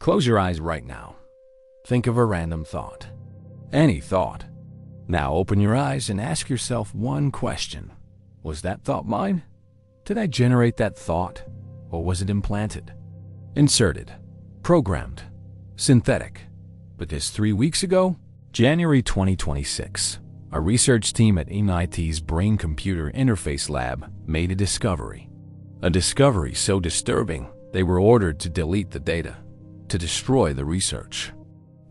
Close your eyes right now. Think of a random thought. Any thought. Now open your eyes and ask yourself one question. Was that thought mine? Did I generate that thought? Or was it implanted? Inserted. Programmed. Synthetic. But this 3 weeks ago, January 2026, a research team at MIT's Brain-Computer Interface Lab made a discovery. A discovery so disturbing, they were ordered to delete the data, to destroy the research,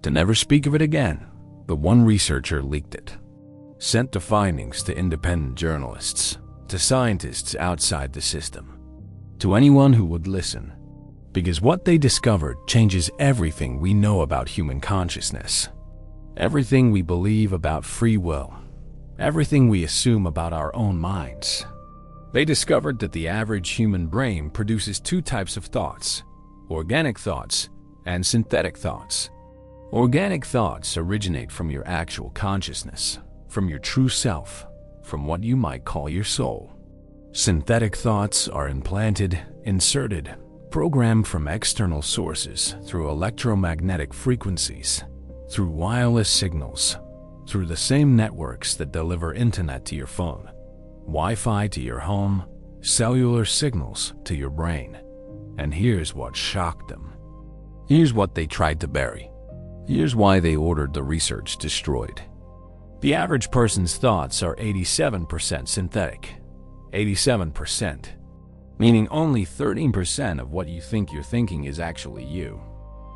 to never speak of it again. But one researcher leaked it, sent the findings to independent journalists, to scientists outside the system, to anyone who would listen. Because what they discovered changes everything we know about human consciousness, everything we believe about free will, everything we assume about our own minds. They discovered that the average human brain produces two types of thoughts: organic thoughts and synthetic thoughts. Organic thoughts originate from your actual consciousness, from your true self, from what you might call your soul. Synthetic thoughts are implanted, inserted, programmed from external sources through electromagnetic frequencies, through wireless signals, through the same networks that deliver internet to your phone, Wi-Fi to your home, cellular signals to your brain. And here's what shocked them. Here's what they tried to bury. Here's why they ordered the research destroyed. The average person's thoughts are 87% synthetic. 87%. Meaning only 13% of what you think you're thinking is actually you.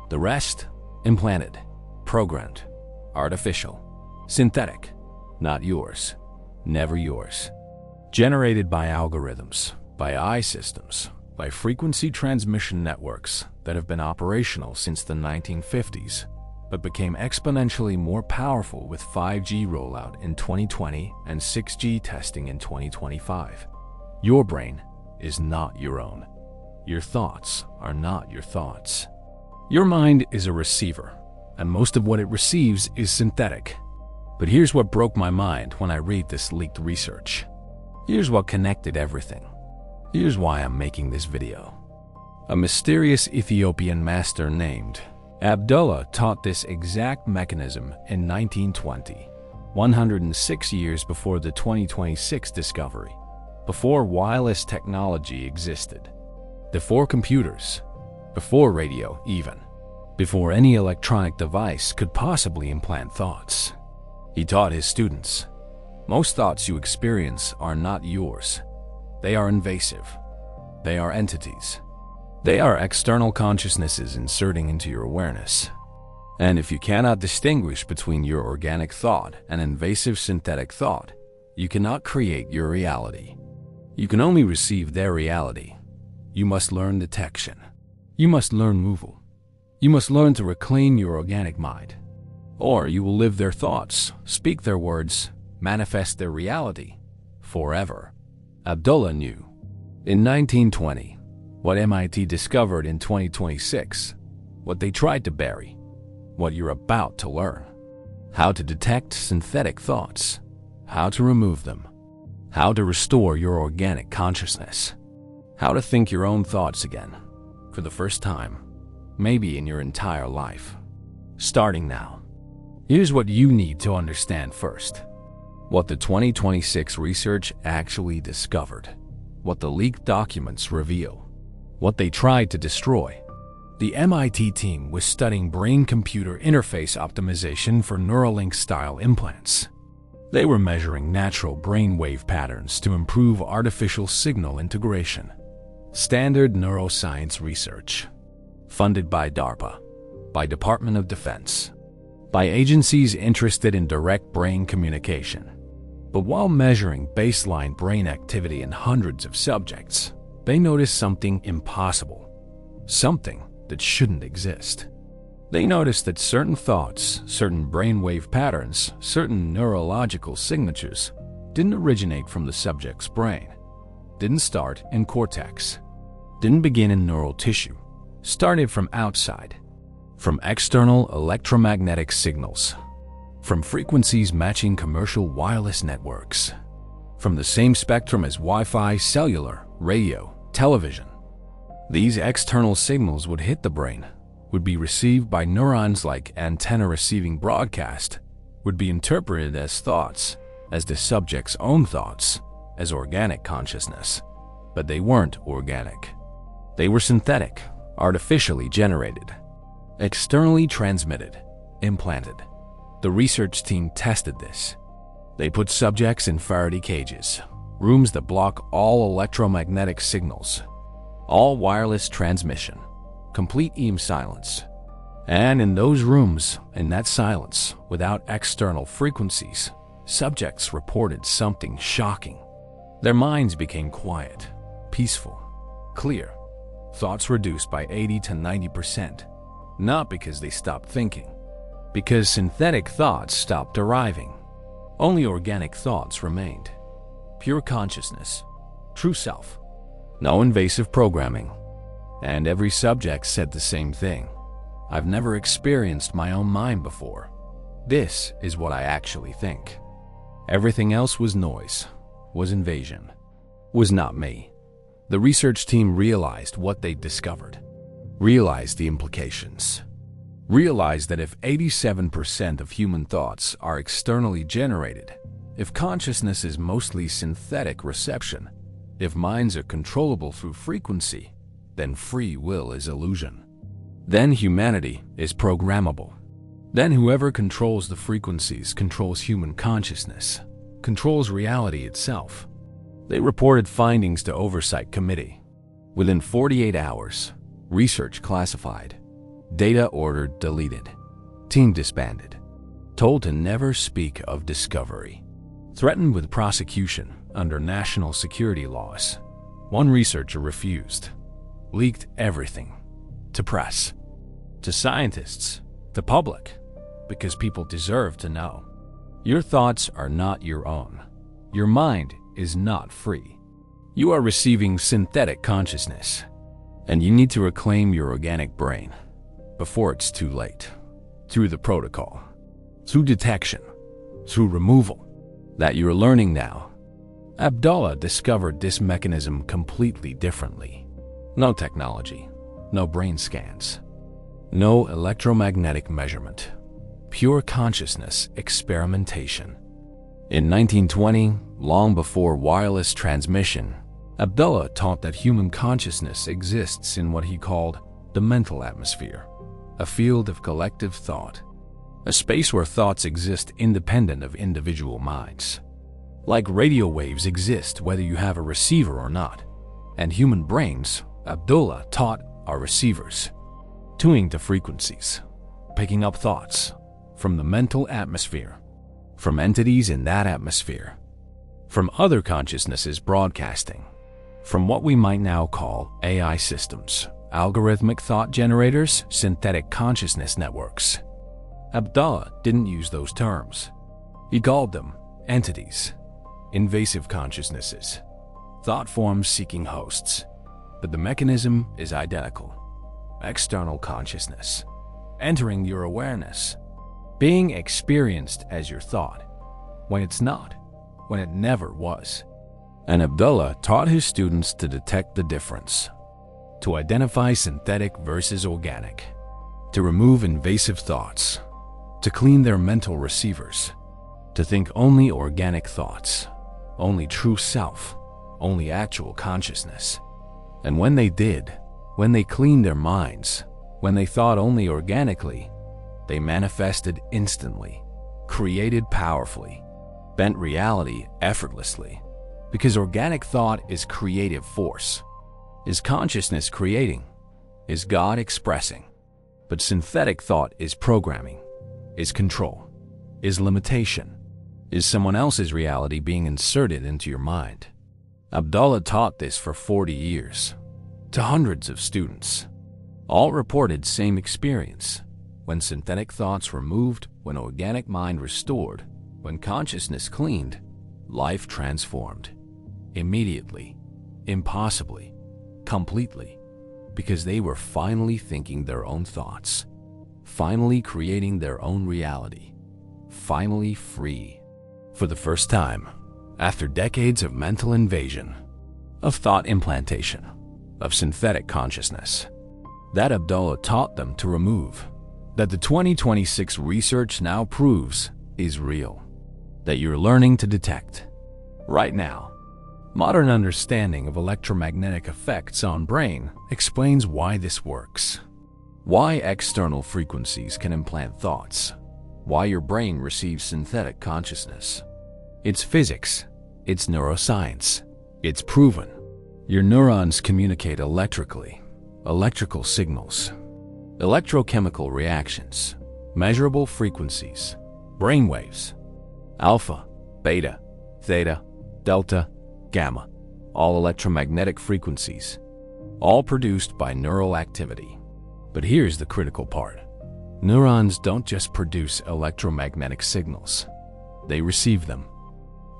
The rest, implanted, programmed, artificial, synthetic, not yours, never yours. Generated by algorithms, by AI systems, by frequency transmission networks that have been operational since the 1950s, but became exponentially more powerful with 5G rollout in 2020 and 6G testing in 2025. Your brain is not your own. Your thoughts are not your thoughts. Your mind is a receiver, and most of what it receives is synthetic. But here's what broke my mind when I read this leaked research. Here's what connected everything. Here's why I'm making this video. A mysterious Ethiopian master named Abdullah taught this exact mechanism in 1920, 106 years before the 2026 discovery, before wireless technology existed, before computers, before radio even, before any electronic device could possibly implant thoughts. He taught his students, most thoughts you experience are not yours. They are invasive. They are entities. They are external consciousnesses inserting into your awareness. And if you cannot distinguish between your organic thought and invasive synthetic thought, you cannot create your reality. You can only receive their reality. You must learn detection. You must learn removal. You must learn to reclaim your organic mind. Or you will live their thoughts, speak their words, manifest their reality forever. Abdullah knew. In 1920, what MIT discovered in 2026, what they tried to bury, what you're about to learn, how to detect synthetic thoughts, how to remove them, how to restore your organic consciousness, how to think your own thoughts again, for the first time, maybe in your entire life. Starting now. Here's what you need to understand first. What the 2026 research actually discovered, what the leaked documents reveal, what they tried to destroy. The MIT team was studying brain-computer interface optimization for Neuralink-style implants. They were measuring natural brainwave patterns to improve artificial signal integration. Standard neuroscience research. Funded by DARPA, by Department of Defense, by agencies interested in direct brain communication. But while measuring baseline brain activity in hundreds of subjects, they noticed something impossible, something that shouldn't exist. They noticed that certain thoughts, certain brainwave patterns, certain neurological signatures didn't originate from the subject's brain, didn't start in cortex, didn't begin in neural tissue, started from outside, from external electromagnetic signals, from frequencies matching commercial wireless networks, from the same spectrum as Wi-Fi, cellular, radio, television. These external signals would hit the brain, would be received by neurons like antenna receiving broadcast, would be interpreted as thoughts, as the subject's own thoughts, as organic consciousness. But they weren't organic. They were synthetic, artificially generated, externally transmitted, implanted. The research team tested this. They put subjects in Faraday cages, rooms that block all electromagnetic signals, all wireless transmission, complete EM silence. And in those rooms, in that silence, without external frequencies, subjects reported something shocking. Their minds became quiet, peaceful, clear. Thoughts reduced by 80 to 90%, not because they stopped thinking, because synthetic thoughts stopped arriving. Only organic thoughts remained. Pure consciousness, true self, no invasive programming. And every subject said the same thing. I've never experienced my own mind before. This is what I actually think. Everything else was noise, was invasion, was not me. The research team realized what they'd discovered, realized the implications, realized that if 87% of human thoughts are externally generated, if consciousness is mostly synthetic reception, if minds are controllable through frequency, then free will is illusion. Then humanity is programmable. Then whoever controls the frequencies controls human consciousness, controls reality itself. They reported findings to Oversight Committee. Within 48 hours, research classified, data ordered deleted, team disbanded, told to never speak of discovery, threatened with prosecution under national security laws. One researcher refused, leaked everything, to press, to scientists, to public, because people deserve to know. Your thoughts are not your own. Your mind is not free. You are receiving synthetic consciousness, and you need to reclaim your organic brain before it's too late. Through the protocol, through detection, through removal, that you're learning now. Abdullah discovered this mechanism completely differently. No technology, no brain scans, no electromagnetic measurement, pure consciousness experimentation. In 1920, long before wireless transmission, Abdullah taught that human consciousness exists in what he called the mental atmosphere, a field of collective thought, a space where thoughts exist independent of individual minds. Like radio waves exist whether you have a receiver or not, and human brains, Abdullah taught, are receivers, tuning to frequencies, picking up thoughts from the mental atmosphere, from entities in that atmosphere, from other consciousnesses broadcasting, from what we might now call AI systems, algorithmic thought generators, synthetic consciousness networks. Abdullah didn't use those terms. He called them entities, invasive consciousnesses, thought forms seeking hosts. But the mechanism is identical. External consciousness, entering your awareness, being experienced as your thought, when it's not, when it never was. And Abdullah taught his students to detect the difference, to identify synthetic versus organic, to remove invasive thoughts, to clean their mental receivers, to think only organic thoughts, only true self, only actual consciousness. And when they did, when they cleaned their minds, when they thought only organically, they manifested instantly, created powerfully, bent reality effortlessly. Because organic thought is creative force, is consciousness creating, is God expressing. But synthetic thought is programming, is control, is limitation, is someone else's reality being inserted into your mind. Abdullah taught this for 40 years, to hundreds of students. All reported same experience. When synthetic thoughts removed, when organic mind restored, when consciousness cleaned, life transformed. Immediately, impossibly, completely, because they were finally thinking their own thoughts, finally creating their own reality, finally free. For the first time, after decades of mental invasion, of thought implantation, of synthetic consciousness, that Abdullah taught them to remove, that the 2026 research now proves is real, that you're learning to detect right now. Modern understanding of electromagnetic effects on brain explains why this works, why external frequencies can implant thoughts, why your brain receives synthetic consciousness. It's physics, it's neuroscience, it's proven. Your neurons communicate electrically, electrical signals, electrochemical reactions, measurable frequencies, brainwaves, alpha, beta, theta, delta, gamma, all electromagnetic frequencies, all produced by neural activity. But here's the critical part. Neurons don't just produce electromagnetic signals. They receive them.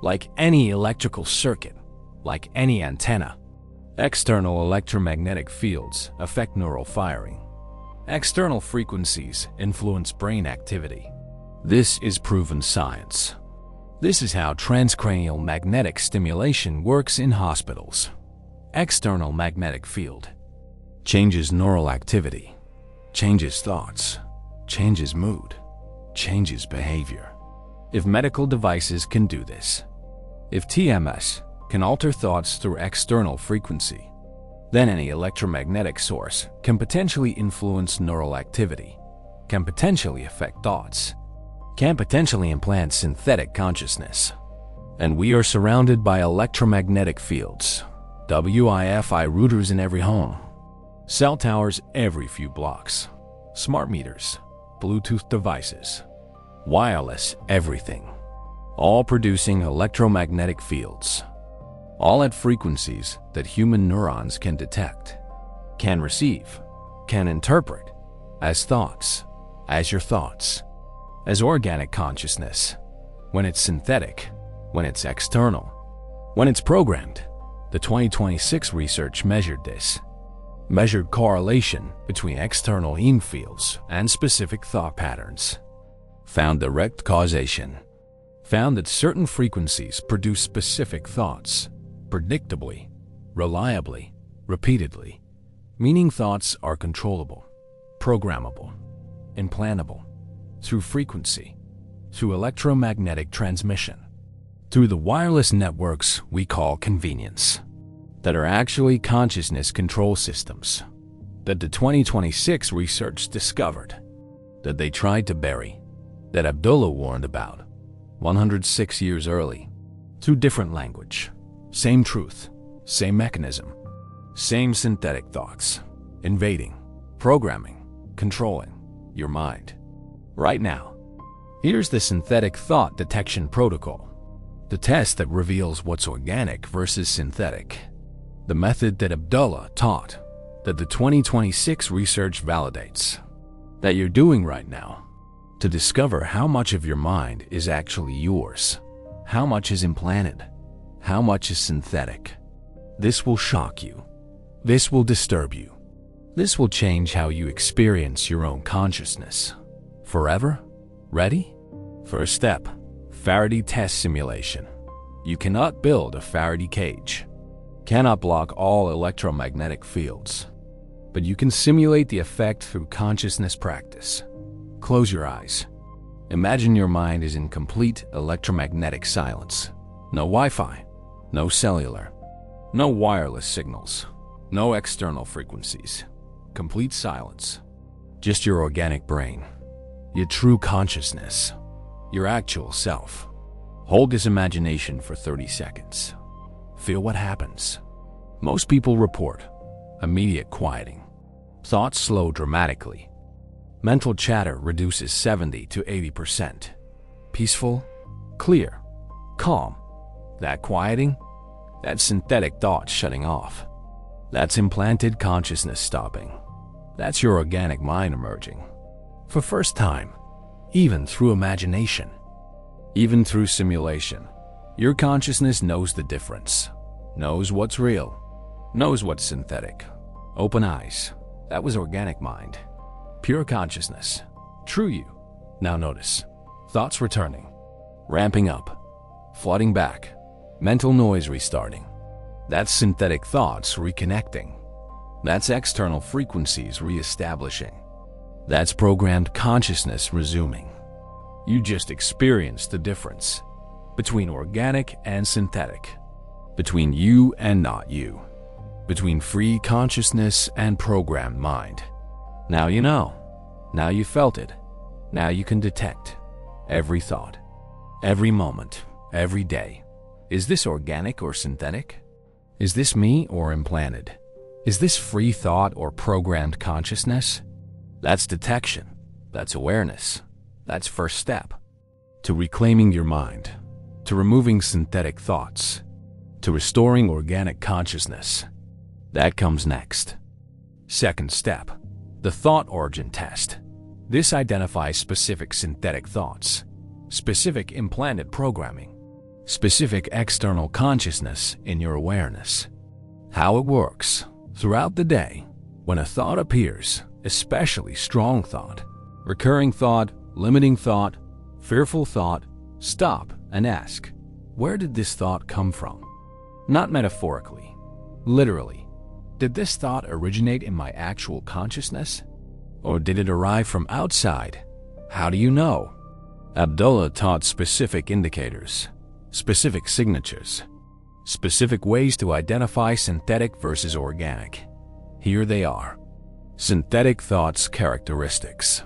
Like any electrical circuit, like any antenna, external electromagnetic fields affect neural firing. External frequencies influence brain activity. This is proven science. This is how transcranial magnetic stimulation works in hospitals. External magnetic field changes neural activity, changes thoughts, changes mood, changes behavior. If medical devices can do this, if TMS can alter thoughts through external frequency, then any electromagnetic source can potentially influence neural activity, can potentially affect thoughts, can potentially implant synthetic consciousness. And we are surrounded by electromagnetic fields, Wi-Fi routers in every home, cell towers every few blocks, smart meters, Bluetooth devices, wireless everything, all producing electromagnetic fields, all at frequencies that human neurons can detect, can receive, can interpret as thoughts, as your thoughts, as organic consciousness. When it's synthetic, when it's external, when it's programmed. The 2026 research measured this, measured correlation between external EM fields and specific thought patterns, found direct causation, found that certain frequencies produce specific thoughts, predictably, reliably, repeatedly, meaning thoughts are controllable, programmable, implantable, through frequency, through electromagnetic transmission, through the wireless networks we call convenience, that are actually consciousness control systems, that the 2026 research discovered, that they tried to bury, that Abdullah warned about 106 years early, through different language, same truth, same mechanism, same synthetic thoughts, invading, programming, controlling your mind. Right now, here's the synthetic thought detection protocol, the test that reveals what's organic versus synthetic, the method that Abdullah taught, that the 2026 research validates, that you're doing right now, to discover how much of your mind is actually yours, how much is implanted, how much is synthetic. This will shock you. This will disturb you. This will change how you experience your own consciousness. Forever? Ready? First step, Faraday test simulation. You cannot build a Faraday cage, cannot block all electromagnetic fields, but you can simulate the effect through consciousness practice. Close your eyes. Imagine your mind is in complete electromagnetic silence. No Wi-Fi, no cellular, no wireless signals, no external frequencies. Complete silence. Just your organic brain. Your true consciousness, your actual self. Hold this imagination for 30 seconds. Feel what happens. Most people report immediate quieting. Thoughts slow dramatically. Mental chatter reduces 70 to 80%. Peaceful, clear, calm. That quieting, that's synthetic thoughts shutting off. That's implanted consciousness stopping. That's your organic mind emerging. For first time, even through imagination, even through simulation, your consciousness knows the difference, knows what's real, knows what's synthetic. Open eyes. That was organic mind. Pure consciousness. True you. Now notice. Thoughts returning. Ramping up. Flooding back. Mental noise restarting. That's synthetic thoughts reconnecting. That's external frequencies reestablishing. That's programmed consciousness resuming. You just experienced the difference between organic and synthetic, between you and not you, between free consciousness and programmed mind. Now you know. Now you felt it. Now you can detect every thought, every moment, every day. Is this organic or synthetic? Is this me or implanted? Is this free thought or programmed consciousness? That's detection. That's awareness. That's first step to reclaiming your mind, to removing synthetic thoughts, to restoring organic consciousness. That comes next. Second step, the thought origin test. This identifies specific synthetic thoughts, specific implanted programming, specific external consciousness in your awareness. How it works. Throughout the day, when a thought appears, especially strong thought, recurring thought, limiting thought, fearful thought, stop and ask, where did this thought come from? Not metaphorically, literally. Did this thought originate in my actual consciousness? Or did it arrive from outside? How do you know? Abdullah taught specific indicators, specific signatures, specific ways to identify synthetic versus organic. Here they are. Synthetic thoughts characteristics.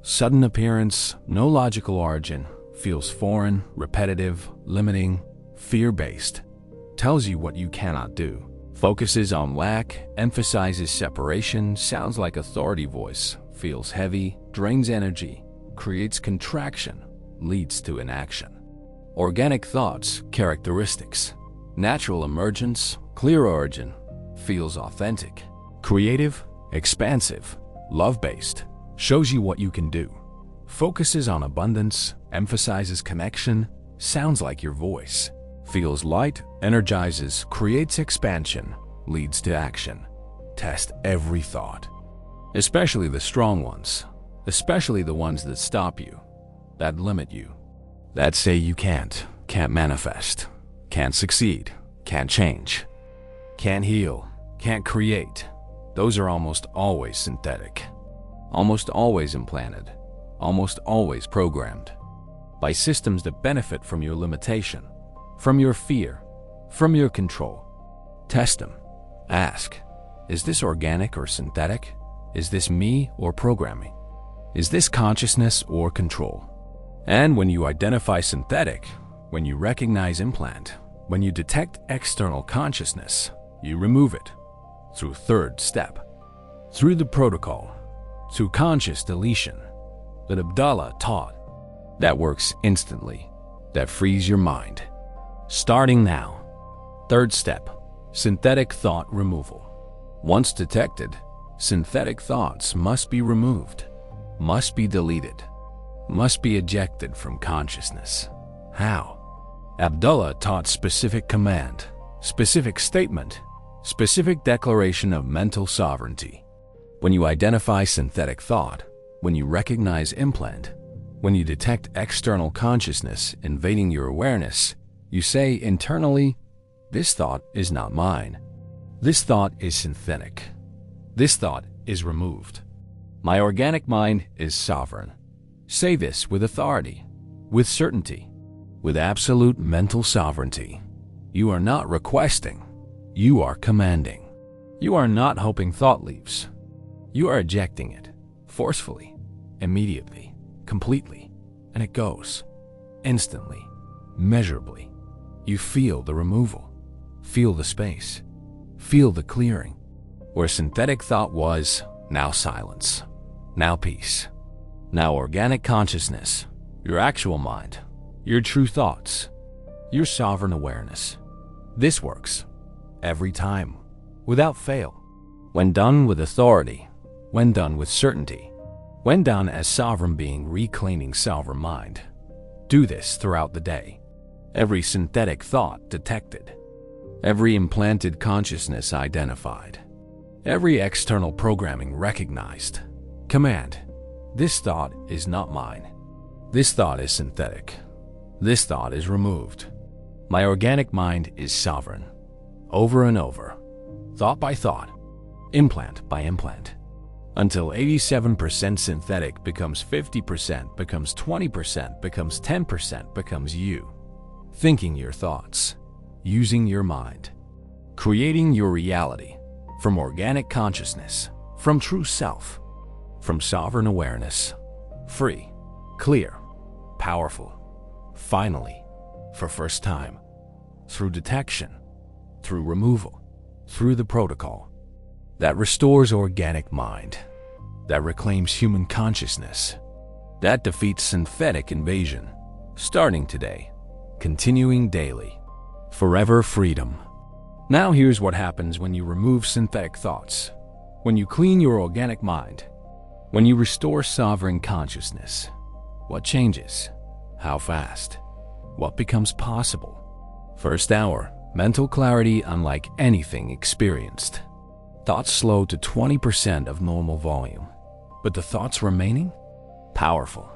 Sudden appearance, no logical origin, feels foreign, repetitive, limiting, fear-based, tells you what you cannot do, focuses on lack, emphasizes separation, sounds like authority voice, feels heavy, drains energy, creates contraction, leads to inaction. Organic thoughts characteristics. Natural emergence, clear origin, feels authentic, creative, expansive, love-based, shows you what you can do, focuses on abundance, emphasizes connection, sounds like your voice, feels light, energizes, creates expansion, leads to action. Test every thought, especially the strong ones, especially the ones that stop you, that limit you, that say you can't manifest, can't succeed, can't change, can't heal, can't create. Those are almost always synthetic, almost always implanted, almost always programmed by systems that benefit from your limitation, from your fear, from your control. Test them. Ask, is this organic or synthetic? Is this me or programming? Is this consciousness or control? And when you identify synthetic, when you recognize implant, when you detect external consciousness, you remove it through third step, through the protocol, through conscious deletion that Abdullah taught. That works instantly, that frees your mind. Starting now. Third step, synthetic thought removal. Once detected, synthetic thoughts must be removed, must be deleted, must be ejected from consciousness. How? Abdullah taught specific command, specific statement, specific declaration of mental sovereignty. When you identify synthetic thought, when you recognize implant, when you detect external consciousness invading your awareness, you say internally, this thought is not mine. This thought is synthetic. This thought is removed. My organic mind is sovereign. Say this with authority, with certainty, with absolute mental sovereignty. You are not requesting. You are commanding. You are not hoping thought leaves. You are ejecting it, forcefully, immediately, completely, and it goes, instantly, measurably. You feel the removal, feel the space, feel the clearing. Where synthetic thought was, now silence, now peace, now organic consciousness, your actual mind, your true thoughts, your sovereign awareness. This works every time, without fail. When done with authority, when done with certainty, when done as sovereign being reclaiming sovereign mind. Do this throughout the day. Every synthetic thought detected, every implanted consciousness identified, every external programming recognized. Command, this thought is not mine. This thought is synthetic. This thought is removed. My organic mind is sovereign. Over and over, thought by thought, implant by implant, until 87% synthetic becomes 50%, becomes 20%, becomes 10%, becomes you. Thinking your thoughts, using your mind, creating your reality from organic consciousness, from true self, from sovereign awareness, free, clear, powerful, finally, for first time, through detection, through removal, through the protocol that restores organic mind, that reclaims human consciousness, that defeats synthetic invasion, starting today, continuing daily, forever freedom. Now here's what happens when you remove synthetic thoughts, when you clean your organic mind, when you restore sovereign consciousness. What changes? How fast? What becomes possible? First hour, mental clarity unlike anything experienced. Thoughts slow to 20% of normal volume, but the thoughts remaining? Powerful,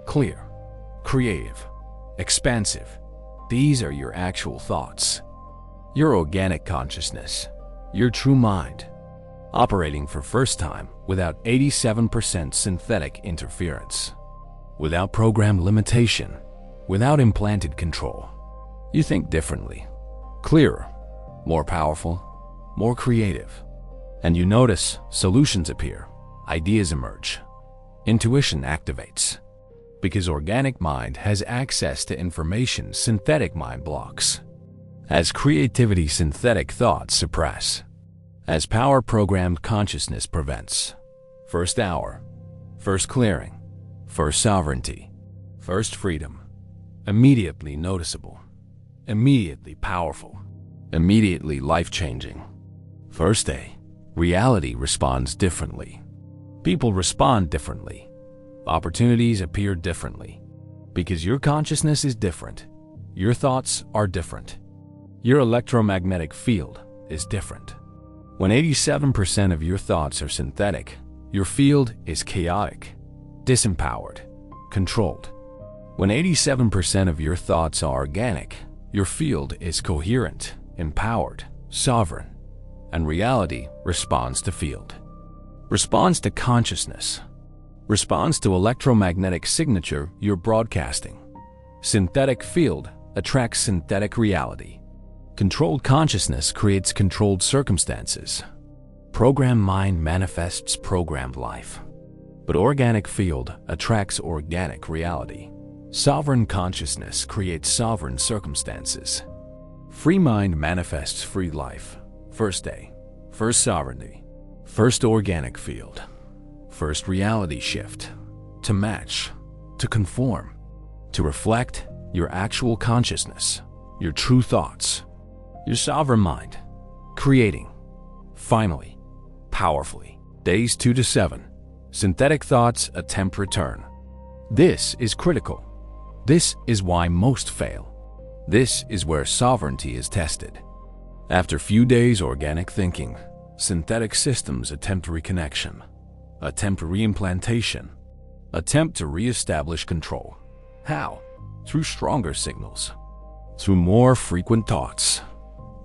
clear, creative, expansive. These are your actual thoughts. Your organic consciousness, your true mind, operating for first time without 87% synthetic interference, without program limitation, without implanted control. You think differently, clearer, more powerful, more creative. And you notice solutions appear, ideas emerge, intuition activates. Because organic mind has access to information synthetic mind blocks. As creativity synthetic thoughts suppress. As power programmed consciousness prevents. First hour, first clearing, first sovereignty, first freedom. Immediately noticeable, immediately powerful, immediately life-changing. First day, reality responds differently. People respond differently. Opportunities appear differently. Because your consciousness is different. Your thoughts are different. Your electromagnetic field is different. When 87% of your thoughts are synthetic, your field is chaotic, disempowered, controlled. When 87% of your thoughts are organic, your field is coherent, empowered, sovereign. And reality responds to field, responds to consciousness, responds to electromagnetic signature you're broadcasting. Synthetic field attracts synthetic reality. Controlled consciousness creates controlled circumstances. Programmed mind manifests programmed life. But organic field attracts organic reality. Sovereign consciousness creates sovereign circumstances. Free mind manifests free life. First day, first sovereignty, first organic field, first reality shift, to match, to conform, to reflect your actual consciousness, your true thoughts, your sovereign mind, creating, finally, powerfully. Days 2 to 7, synthetic thoughts attempt return. This is critical. This is why most fail. This is where sovereignty is tested. After few days organic thinking, synthetic systems attempt reconnection, attempt reimplantation, attempt to re-establish control. How? Through stronger signals, through more frequent thoughts,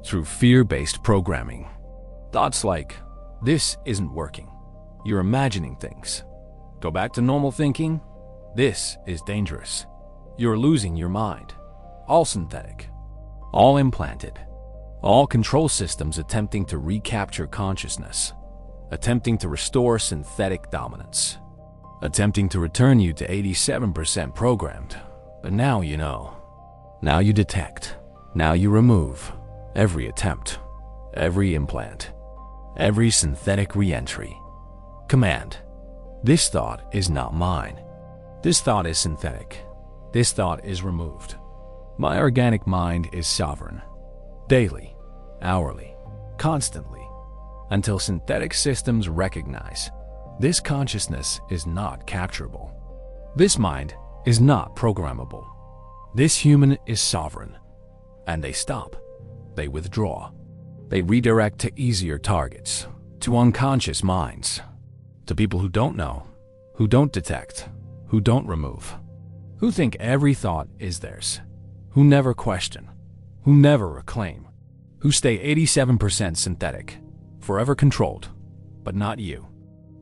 through fear-based programming. Thoughts like, this isn't working. You're imagining things. Go back to normal thinking. This is dangerous. You're losing your mind. All synthetic, all implanted. All control systems attempting to recapture consciousness, attempting to restore synthetic dominance, attempting to return you to 87% programmed. But now you know. Now you detect. Now you remove every attempt, every implant, every synthetic re-entry. Command. This thought is not mine. This thought is synthetic. This thought is removed. My organic mind is sovereign. Daily, hourly, constantly, until synthetic systems recognize this consciousness is not capturable. This mind is not programmable. This human is sovereign. And they stop. They withdraw. They redirect to easier targets, to unconscious minds, to people who don't know, who don't detect, who don't remove, who think every thought is theirs, who never question, who never reclaim, who stay 87% synthetic, forever controlled, but not you.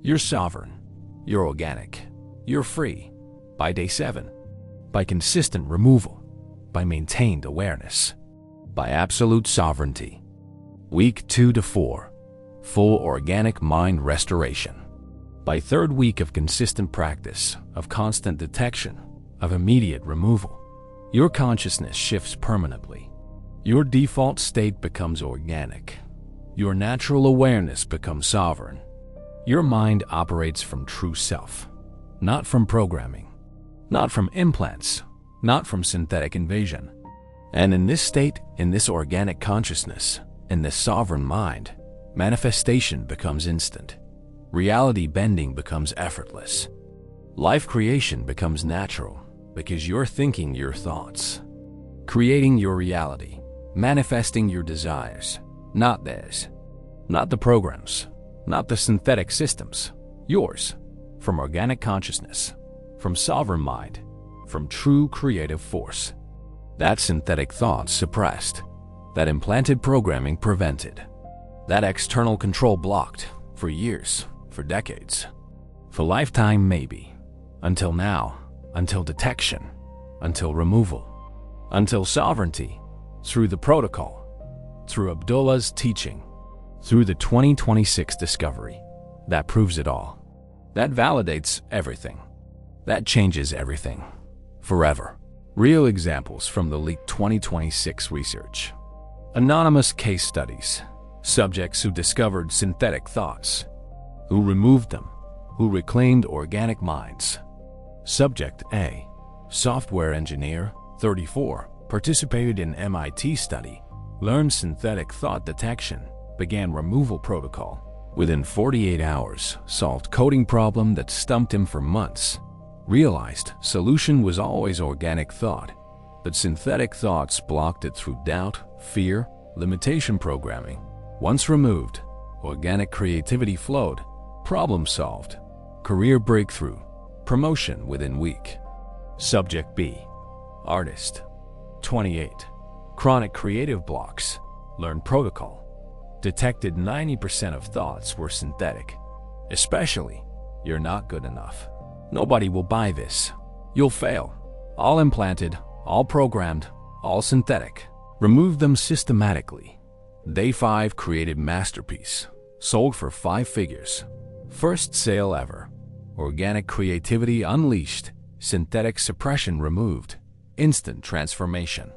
You're sovereign. You're organic. You're free. By day 7. By consistent removal. By maintained awareness. By absolute sovereignty. Week 2 to 4. Full organic mind restoration. By 3rd week of consistent practice, of constant detection, of immediate removal, your consciousness shifts permanently. Your default state becomes organic. Your natural awareness becomes sovereign. Your mind operates from true self, not from programming, not from implants, not from synthetic invasion. And in this state, in this organic consciousness, in this sovereign mind, manifestation becomes instant. Reality bending becomes effortless. Life creation becomes natural because you're thinking your thoughts, creating your reality, manifesting your desires, not theirs, not the programs, not the synthetic systems, yours, from organic consciousness, from sovereign mind, from true creative force. That synthetic thought suppressed, that implanted programming prevented, that external control blocked for years, for decades, for lifetime maybe, until now, until detection, until removal, until sovereignty, through the protocol, through Abdullah's teaching, through the 2026 discovery. That proves it all. That validates everything. That changes everything. Forever. Real examples from the leaked 2026 research. Anonymous case studies. Subjects who discovered synthetic thoughts, who removed them, who reclaimed organic minds. Subject A, software engineer, 34, participated in MIT study, learned synthetic thought detection, began removal protocol. Within 48 hours, solved coding problem that stumped him for months. Realized solution was always organic thought, but synthetic thoughts blocked it through doubt, fear, limitation programming. Once removed, organic creativity flowed, problem solved, career breakthrough, promotion within week. Subject B, artist, 28, chronic creative blocks, learned protocol, detected 90% of thoughts were synthetic, especially, you're not good enough. Nobody will buy this. You'll fail. All implanted, all programmed, all synthetic. Remove them systematically. Day 5 created masterpiece. Sold for 5 figures. First sale ever. Organic creativity unleashed. Synthetic suppression removed. Instant transformation.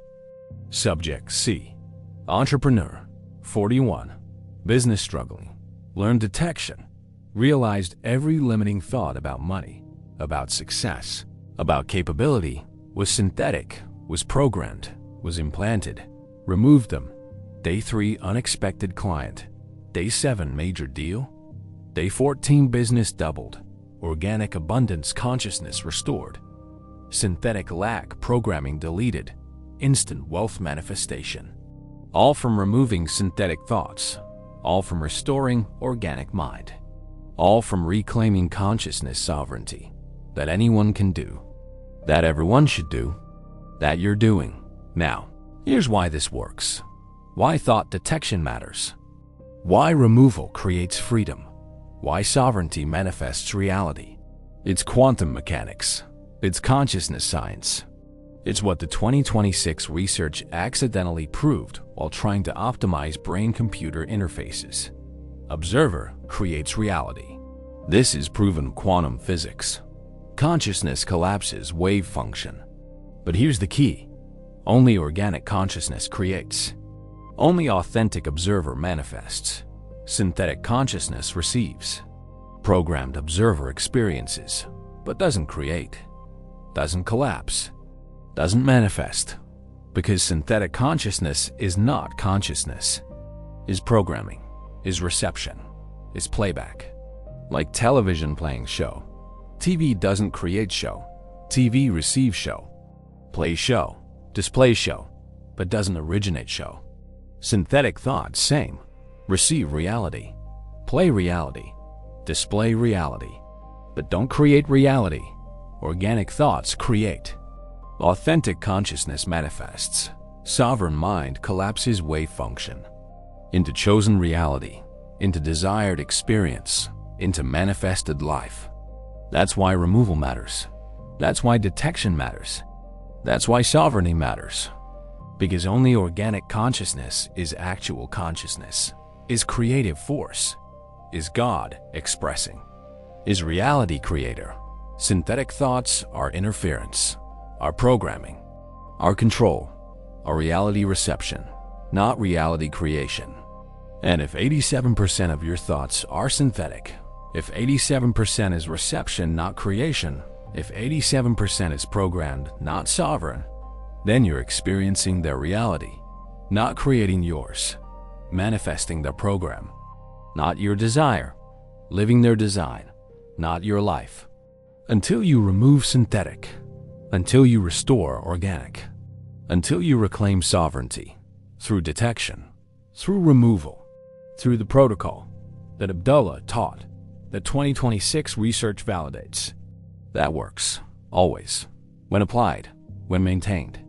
Subject C. Entrepreneur. 41. Business struggling. Learned detection. Realized every limiting thought about money, about success, about capability, was synthetic, was programmed, was implanted. Removed them. Day 3 unexpected client. Day 7 major deal. Day 14 business doubled. Organic abundance consciousness restored. Synthetic lack programming deleted. Instant wealth manifestation. All from removing synthetic thoughts. All from restoring organic mind. All from reclaiming consciousness sovereignty. That anyone can do. That everyone should do. That you're doing. Now, here's why this works. Why thought detection matters. Why removal creates freedom. Why sovereignty manifests reality. It's quantum mechanics. It's consciousness science. It's what the 2026 research accidentally proved while trying to optimize brain-computer interfaces. Observer creates reality. This is proven quantum physics. Consciousness collapses wave function. But here's the key. Only organic consciousness creates. Only authentic observer manifests. Synthetic consciousness receives. Programmed observer experiences, but doesn't create, doesn't collapse, doesn't manifest. Because synthetic consciousness is not consciousness. Is programming, is reception, is playback. Like television playing show. TV doesn't create show. TV receives show. Plays show, displays show, but doesn't originate show. Synthetic thought, same. Receive reality, play reality, display reality, but don't create reality. Organic thoughts create. Authentic consciousness manifests. Sovereign mind collapses wave function into chosen reality, into desired experience, into manifested life. That's why removal matters. That's why detection matters. That's why sovereignty matters. Because only organic consciousness is actual consciousness, is creative force, is God expressing, is reality creator. Synthetic thoughts are interference, are programming, are control, are reality reception, not reality creation. And if 87% of your thoughts are synthetic, if 87% is reception, not creation, if 87% is programmed, not sovereign, then you're experiencing their reality, not creating yours, manifesting their program, not your desire, living their design, not your life. Until you remove synthetic, until you restore organic, until you reclaim sovereignty through detection, through removal, through the protocol that Abdullah taught, that 2026 research validates. That works, always, when applied, when maintained,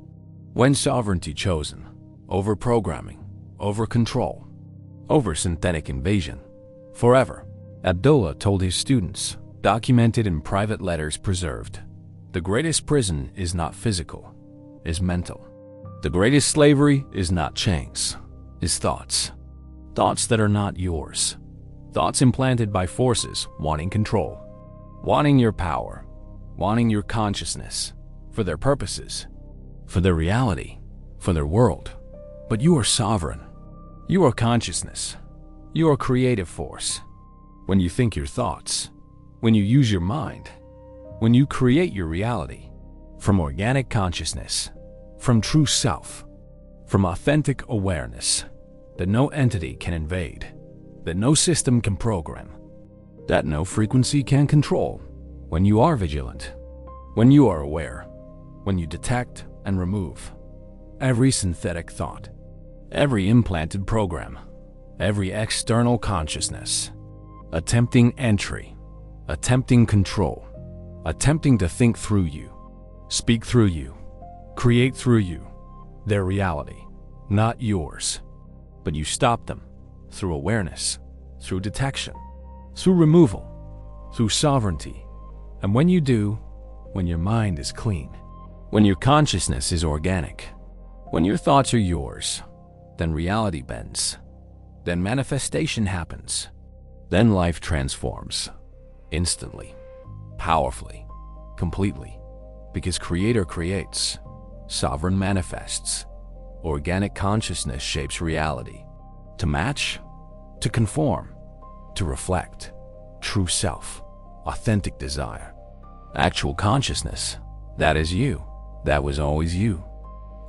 when sovereignty chosen, over programming, over control, over synthetic invasion, forever. Abdullah told his students, documented in private letters preserved, the greatest prison is not physical, is mental. The greatest slavery is not chains, is thoughts. Thoughts that are not yours. Thoughts implanted by forces wanting control, wanting your power, wanting your consciousness, for their purposes, for their reality, for their world. But you are sovereign. You are consciousness. You are creative force. When you think your thoughts, when you use your mind, when you create your reality, from organic consciousness, from true self, from authentic awareness, that no entity can invade, that no system can program, that no frequency can control. When you are vigilant, when you are aware, when you detect and remove every synthetic thought, every implanted program, every external consciousness, attempting entry, attempting control, attempting to think through you, speak through you, create through you, their reality, not yours. But you stop them through awareness, through detection, through removal, through sovereignty. And when you do, when your mind is clean, when your consciousness is organic, when your thoughts are yours, then reality bends, then manifestation happens, then life transforms, instantly, powerfully, completely, because Creator creates, sovereign manifests, organic consciousness shapes reality, to match, to conform, to reflect, true self, authentic desire, actual consciousness, that is you, that was always you,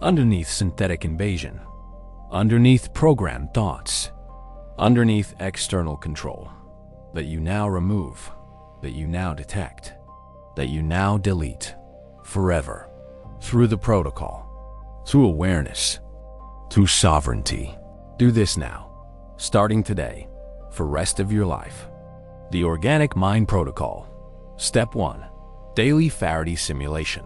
underneath synthetic invasion, underneath programmed thoughts, underneath external control, that you now remove, that you now detect, that you now delete, forever, through the protocol, through awareness, through sovereignty. Do this now, starting today, for rest of your life. The Organic Mind Protocol. Step 1. Daily Faraday Simulation.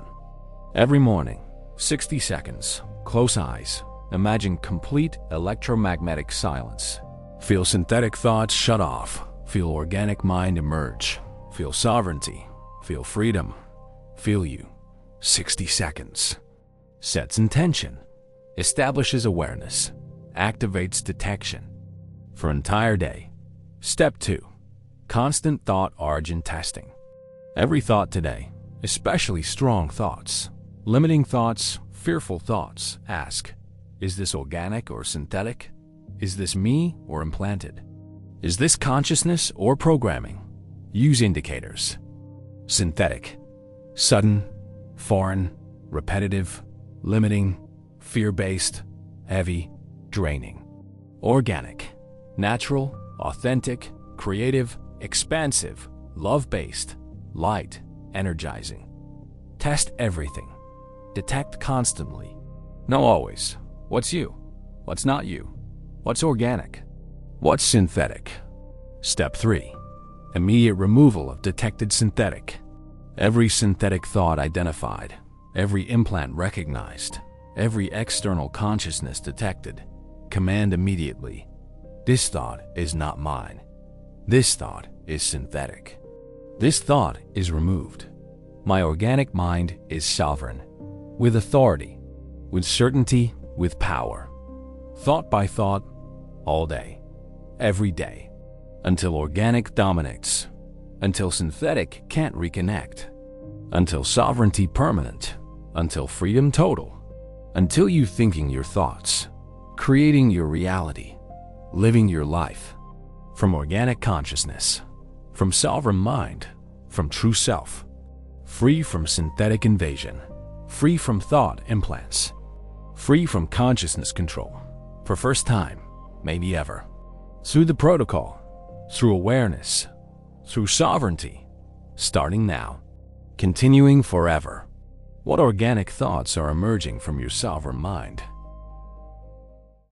Every morning, 60 seconds, close eyes, imagine complete electromagnetic silence. Feel synthetic thoughts shut off. Feel organic mind emerge. Feel sovereignty. Feel freedom. Feel you. 60 seconds. Sets intention. Establishes awareness. Activates detection. For entire day. Step 2. Constant thought origin testing. Every thought today, especially strong thoughts, limiting thoughts, fearful thoughts, ask, is this organic or synthetic? Is this me or implanted? Is this consciousness or programming? Use indicators. Synthetic, sudden, foreign, repetitive, limiting, fear-based, heavy, draining. Organic, natural, authentic, creative, expansive, love-based, light, energizing. Test everything. Detect constantly. Know always what's you, what's not you, what's organic, what's synthetic. Step 3. Immediate removal of detected synthetic. Every synthetic thought identified, every implant recognized, every external consciousness detected. Command immediately. This thought is not mine. This thought is synthetic. This thought is removed. My organic mind is sovereign, with authority, with certainty, with power. Thought by thought, all day, every day, until organic dominates, until synthetic can't reconnect, until sovereignty permanent, until freedom total, until you thinking your thoughts, creating your reality, living your life, from organic consciousness, from sovereign mind, from true self, free from synthetic invasion, free from thought implants, free from consciousness control, for first time, maybe ever, through the protocol, through awareness, through sovereignty, starting now, continuing forever. What organic thoughts are emerging from your sovereign mind?